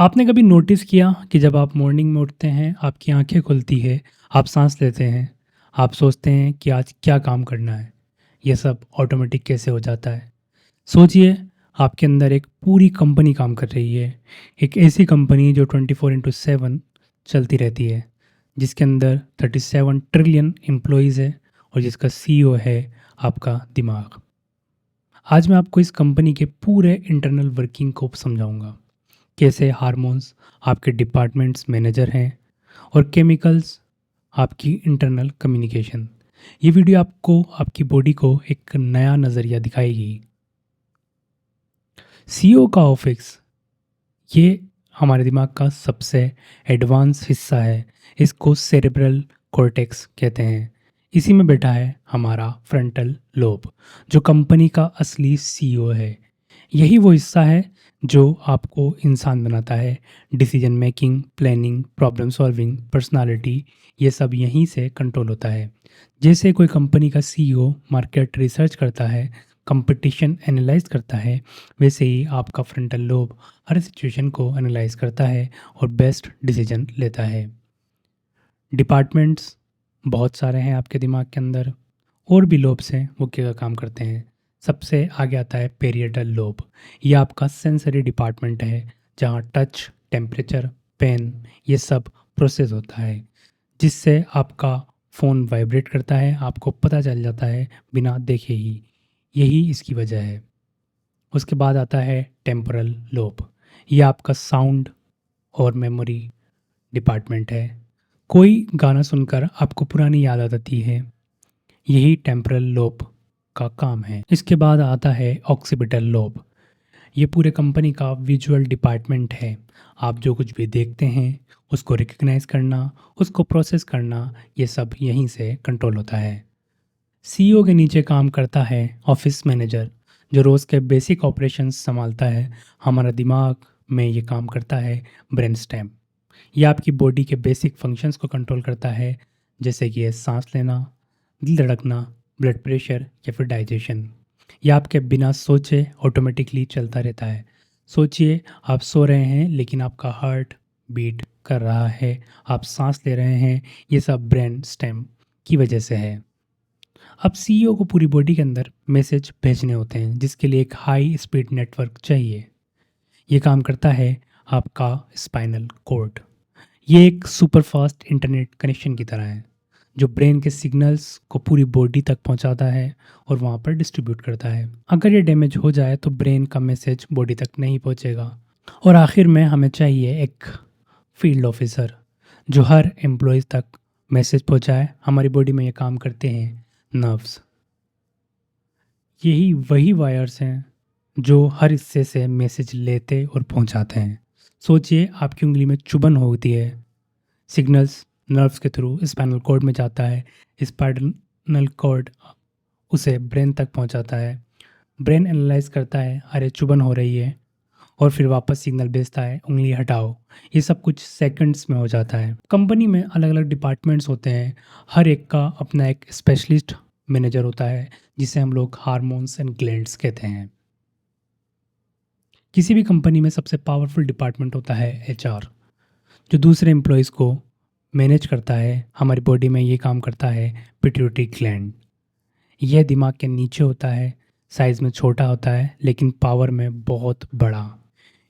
आपने कभी नोटिस किया कि जब आप मॉर्निंग में उठते हैं, आपकी आँखें खुलती है, आप साँस लेते हैं, आप सोचते हैं कि आज क्या काम करना है? ये सब ऑटोमेटिक कैसे हो जाता है? सोचिए, आपके अंदर एक पूरी कंपनी काम कर रही है। एक ऐसी कंपनी जो 24/7 चलती रहती है, जिसके अंदर 37 ट्रिलियन एम्प्लॉइज़ है और जिसका सीईओ है आपका दिमाग। आज मैं आपको इस कंपनी के पूरे इंटरनल वर्किंग को समझाऊँगा। कैसे हार्मोन्स आपके डिपार्टमेंट्स मैनेजर हैं और केमिकल्स आपकी इंटरनल कम्युनिकेशन। ये वीडियो आपको आपकी बॉडी को एक नया नज़रिया दिखाएगी। सीईओ का ऑफिस ये हमारे दिमाग का सबसे एडवांस हिस्सा है। इसको सेरेब्रल कॉर्टेक्स कहते हैं। इसी में बैठा है हमारा फ्रंटल लोब, जो कंपनी का असली सीईओ है। यही वो हिस्सा है जो आपको इंसान बनाता है। Decision making, planning, problem solving, personality, ये सब यहीं से कंट्रोल होता है। जैसे कोई कंपनी का सीईओ मार्केट रिसर्च करता है, कंपटीशन एनालाइज करता है, वैसे ही आपका फ्रंटल लोब हर सिचुएशन को एनालाइज करता है और बेस्ट डिसीजन लेता है। डिपार्टमेंट्स बहुत सारे हैं आपके दिमाग के अंदर, और भी लोब्स हैं, वो क्या काम करते हैं। सबसे आगे आता है पेरिएटल लोब। ये आपका सेंसरी डिपार्टमेंट है, जहाँ टच, टेम्परेचर, पेन, ये सब प्रोसेस होता है, जिससे आपका फ़ोन वाइब्रेट करता है, आपको पता चल जाता है बिना देखे ही। यही इसकी वजह है। उसके बाद आता है टेम्पोरल लोब। ये आपका साउंड और मेमोरी डिपार्टमेंट है। कोई गाना सुनकर आपको पुरानी याद आ जाती है, यही टेम्पोरल लोब का काम है। इसके बाद आता है ऑक्सीपिटल लोब। ये पूरे कंपनी का विजुअल डिपार्टमेंट है। आप जो कुछ भी देखते हैं, उसको रिकग्नाइज करना, उसको प्रोसेस करना, ये सब यहीं से कंट्रोल होता है। सीईओ के नीचे काम करता है ऑफिस मैनेजर, जो रोज़ के बेसिक ऑपरेशंस संभालता है। हमारा दिमाग में ये काम करता है ब्रेनस्टेम। ये आपकी बॉडी के बेसिक फंक्शंस को कंट्रोल करता है, जैसे कि ये सांस लेना, दिल धड़कना, ब्लड प्रेशर या फिर डाइजेशन। ये आपके बिना सोचे ऑटोमेटिकली चलता रहता है। सोचिए, आप सो रहे हैं लेकिन आपका हार्ट बीट कर रहा है, आप सांस ले रहे हैं, ये सब ब्रेन स्टेम की वजह से है। अब सीईओ को पूरी बॉडी के अंदर मैसेज भेजने होते हैं, जिसके लिए एक हाई स्पीड नेटवर्क चाहिए। ये काम करता है आपका स्पाइनल कॉर्ड। ये एक सुपर फास्ट इंटरनेट कनेक्शन की तरह है, जो ब्रेन के सिग्नल्स को पूरी बॉडी तक पहुंचाता है और वहां पर डिस्ट्रीब्यूट करता है। अगर ये डैमेज हो जाए तो ब्रेन का मैसेज बॉडी तक नहीं पहुंचेगा। और आखिर में हमें चाहिए एक फील्ड ऑफिसर, जो हर एम्प्लॉयज़ तक मैसेज पहुंचाए। हमारी बॉडी में ये काम करते हैं नर्व्स। यही वही वायर्स हैं जो हर हिस्से से मैसेज लेते और पहुंचाते हैं। सोचिए, आपकी उंगली में चुभन होती है, सिग्नल्स नर्व्स के थ्रू स्पाइनल कॉर्ड में जाता है। स्पाइनल कॉर्ड उसे ब्रेन तक पहुंचाता है। ब्रेन एनालाइज करता है, अरे चुभन हो रही है, और फिर वापस सिग्नल भेजता है, उंगली हटाओ। ये सब कुछ सेकंड्स में हो जाता है। कंपनी में अलग अलग डिपार्टमेंट्स होते हैं, हर एक का अपना एक स्पेशलिस्ट मैनेजर होता है, जिसे हम लोग हार्मोन्स एंड ग्लैंड्स कहते हैं। किसी भी कंपनी में सबसे पावरफुल डिपार्टमेंट होता है एचआर, जो दूसरे एम्प्लॉयज़ को मैनेज करता है। हमारी बॉडी में ये काम करता है पिट्यूटरी ग्लैंड। यह दिमाग के नीचे होता है, साइज़ में छोटा होता है लेकिन पावर में बहुत बड़ा।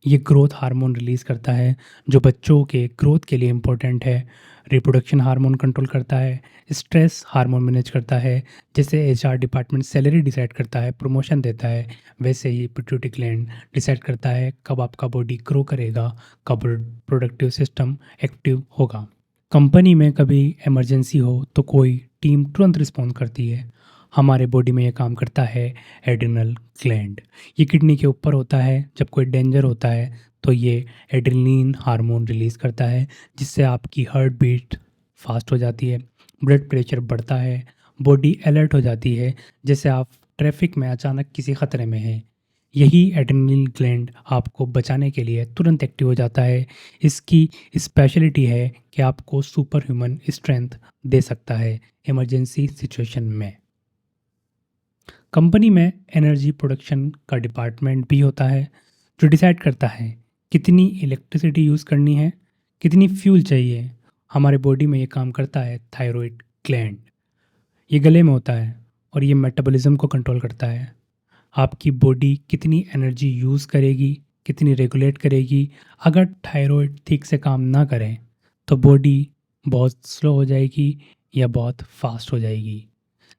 ये ग्रोथ हार्मोन रिलीज़ करता है, जो बच्चों के ग्रोथ के लिए इम्पोर्टेंट है। रिप्रोडक्शन हार्मोन कंट्रोल करता है। स्ट्रेस हार्मोन मैनेज करता है। जैसे एचआर डिपार्टमेंट सैलरी डिसाइड करता है, प्रमोशन देता है, वैसे ही पिट्यूटरी ग्लैंड डिसाइड करता है कब आपका बॉडी ग्रो करेगा, कब प्रोडक्टिव सिस्टम एक्टिव होगा। कंपनी में कभी इमरजेंसी हो तो कोई टीम तुरंत रिस्पॉन्ड करती है। हमारे बॉडी में ये काम करता है एड्रिनल ग्लैंड। ये किडनी के ऊपर होता है। जब कोई डेंजर होता है तो ये एड्रेनलिन हार्मोन रिलीज़ करता है, जिससे आपकी हार्ट बीट फास्ट हो जाती है, ब्लड प्रेशर बढ़ता है, बॉडी अलर्ट हो जाती है, जैसे आप ट्रैफिक में अचानक किसी ख़तरे में हैं। यही एड्रेनलिन ग्लैंड आपको बचाने के लिए तुरंत एक्टिव हो जाता है। इसकी स्पेशलिटी है कि आपको सुपर ह्यूमन स्ट्रेंथ दे सकता है इमरजेंसी सिचुएशन में। कंपनी में एनर्जी प्रोडक्शन का डिपार्टमेंट भी होता है, जो डिसाइड करता है कितनी इलेक्ट्रिसिटी यूज़ करनी है, कितनी फ्यूल चाहिए। हमारे बॉडी में ये काम करता है थायरॉइड ग्लैंड। ये गले में होता है और ये मेटाबॉलिज्म को कंट्रोल करता है। आपकी बॉडी कितनी एनर्जी यूज़ करेगी, कितनी रेगुलेट करेगी। अगर थायरॉइड ठीक से काम ना करें तो बॉडी बहुत स्लो हो जाएगी या बहुत फास्ट हो जाएगी।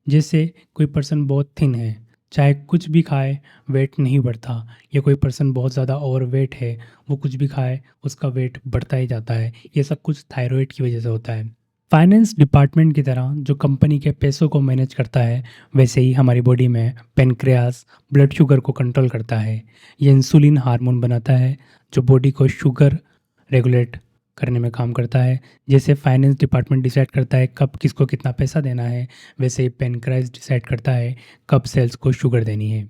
जैसे कोई पर्सन बहुत थिन है, चाहे कुछ भी खाए वेट नहीं बढ़ता, या कोई पर्सन बहुत ज़्यादा ओवरवेट है, वो कुछ भी खाए उसका वेट बढ़ता ही जाता है। ये सब कुछ थायरॉइड की वजह से होता है। फाइनेंस डिपार्टमेंट की तरह जो कंपनी के पैसों को मैनेज करता है, वैसे ही हमारी बॉडी में पेनक्रियास ब्लड शुगर को कंट्रोल करता है। ये इंसुलिन हार्मोन बनाता है जो बॉडी को शुगर रेगुलेट करने में काम करता है। जैसे फाइनेंस डिपार्टमेंट डिसाइड करता है कब किसको कितना पैसा देना है, वैसे ही पेनक्रियास डिसाइड करता है कब सेल्स को शुगर देनी है।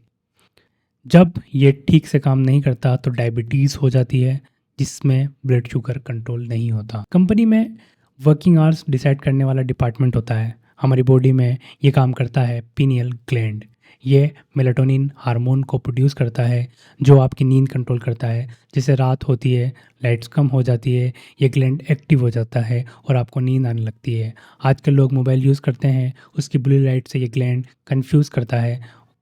जब ये ठीक से काम नहीं करता तो डायबिटीज़ हो जाती है, जिसमें ब्लड शुगर कंट्रोल नहीं होता। कंपनी में वर्किंग आवर्स डिसाइड करने वाला डिपार्टमेंट होता है। हमारी बॉडी में ये काम करता है पीनियल ग्लैंड। ये मेलाटोनिन हार्मोन को प्रोड्यूस करता है जो आपकी नींद कंट्रोल करता है। जैसे रात होती है, लाइट्स कम हो जाती है, ये ग्लैंड एक्टिव हो जाता है और आपको नींद आने लगती है। आजकल लोग मोबाइल यूज़ करते हैं, उसकी ब्लू लाइट से ये ग्लैंड कंफ्यूज करता है,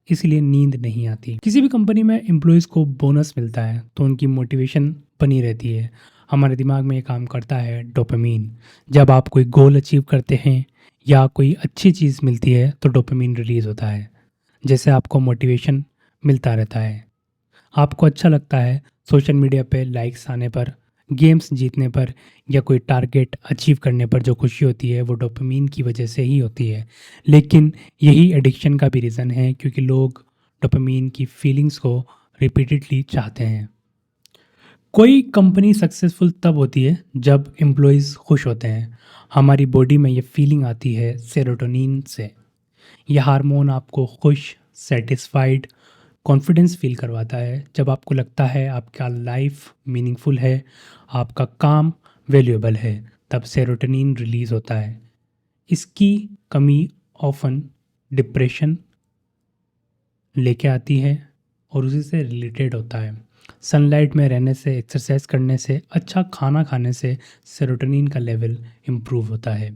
इसलिए नींद नहीं आती। किसी भी कंपनी में एम्प्लॉयज़ को बोनस मिलता है तो उनकी मोटिवेशन बनी रहती है। हमारे दिमाग में ये काम करता है डोपामीन। जब आप कोई गोल अचीव करते हैं या कोई अच्छी चीज़ मिलती है तो डोपामीन रिलीज़ होता है, जैसे आपको मोटिवेशन मिलता रहता है। आपको अच्छा लगता है सोशल मीडिया पे लाइक्स आने पर, गेम्स जीतने पर या कोई टारगेट अचीव करने पर जो खुशी होती है वो डोपामीन की वजह से ही होती है। लेकिन यही एडिक्शन का भी रीज़न है, क्योंकि लोग डोपामीन की फीलिंग्स को रिपीटेडली चाहते हैं। कोई कंपनी सक्सेसफुल तब होती है जब एम्प्लॉयज़ खुश होते हैं। हमारी बॉडी में ये फीलिंग आती है सेरोटोनिन से। यह हार्मोन आपको खुश, सेटिस्फाइड, कॉन्फिडेंस फील करवाता है। जब आपको लगता है आपका लाइफ मीनिंगफुल है, आपका काम वैल्यूएबल है, तब सेरोटोनिन रिलीज़ होता है। इसकी कमी ऑफन डिप्रेशन लेके आती है और उसी से रिलेटेड होता है। सनलाइट में रहने से, एक्सरसाइज करने से, अच्छा खाना खाने से सेरोटोनिन का लेवल इम्प्रूव होता है।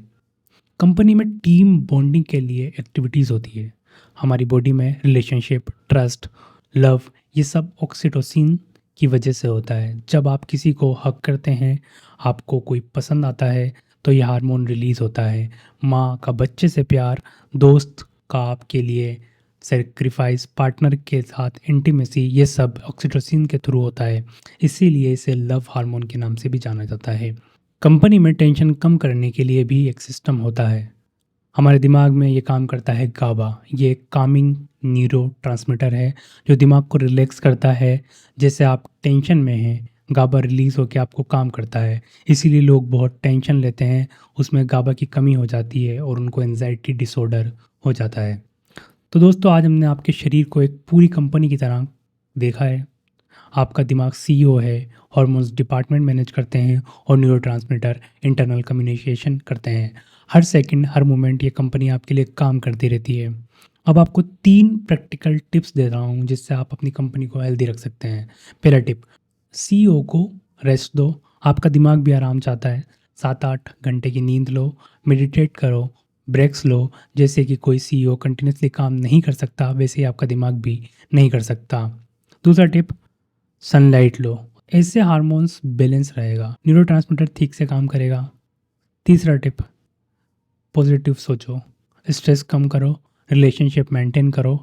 कंपनी में टीम बॉन्डिंग के लिए एक्टिविटीज़ होती है। हमारी बॉडी में रिलेशनशिप, ट्रस्ट, लव, ये सब ऑक्सीटोसिन की वजह से होता है। जब आप किसी को हक करते हैं, आपको कोई पसंद आता है, तो ये हार्मोन रिलीज़ होता है। माँ का बच्चे से प्यार, दोस्त का आपके लिए सेक्रीफाइस, पार्टनर के साथ इंटीमेसी, ये सब ऑक्सीटोसिन के थ्रू होता है। इसीलिए इसे लव हार्मोन के नाम से भी जाना जाता है। कंपनी में टेंशन कम करने के लिए भी एक सिस्टम होता है। हमारे दिमाग में ये काम करता है गाबा। ये एक कामिंग न्यूरो ट्रांसमीटर है जो दिमाग को रिलैक्स करता है। जैसे आप टेंशन में हैं, गाबा रिलीज़ होकर आपको काम करता है। इसीलिए लोग बहुत टेंशन लेते हैं, उसमें गाबा की कमी हो जाती है और उनको एंजाइटी डिसऑर्डर हो जाता है। तो दोस्तों, आज हमने आपके शरीर को एक पूरी कंपनी की तरह देखा है। आपका दिमाग सीईओ है, हार्मोन्स डिपार्टमेंट मैनेज करते हैं और न्यूरोट्रांसमीटर इंटरनल कम्युनिकेशन करते हैं। हर सेकंड, हर मोमेंट ये कंपनी आपके लिए काम करती रहती है। अब आपको 3 प्रैक्टिकल टिप्स दे रहा हूँ जिससे आप अपनी कंपनी को हेल्दी रख सकते हैं। पहला टिप, सीईओ को रेस्ट दो। आपका दिमाग भी आराम चाहता है। 7-8 घंटे की नींद लो, मेडिटेट करो, ब्रेक्स लो। जैसे कि कोई सीईओ कंटिन्यूसली काम नहीं कर सकता, वैसे ही आपका दिमाग भी नहीं कर सकता। दूसरा टिप, सनलाइट लो। इससे हार्मोन्स बैलेंस रहेगा, न्यूरोट्रांसमीटर ठीक से काम करेगा। तीसरा टिप, पॉजिटिव सोचो, स्ट्रेस कम करो, रिलेशनशिप मेंटेन करो,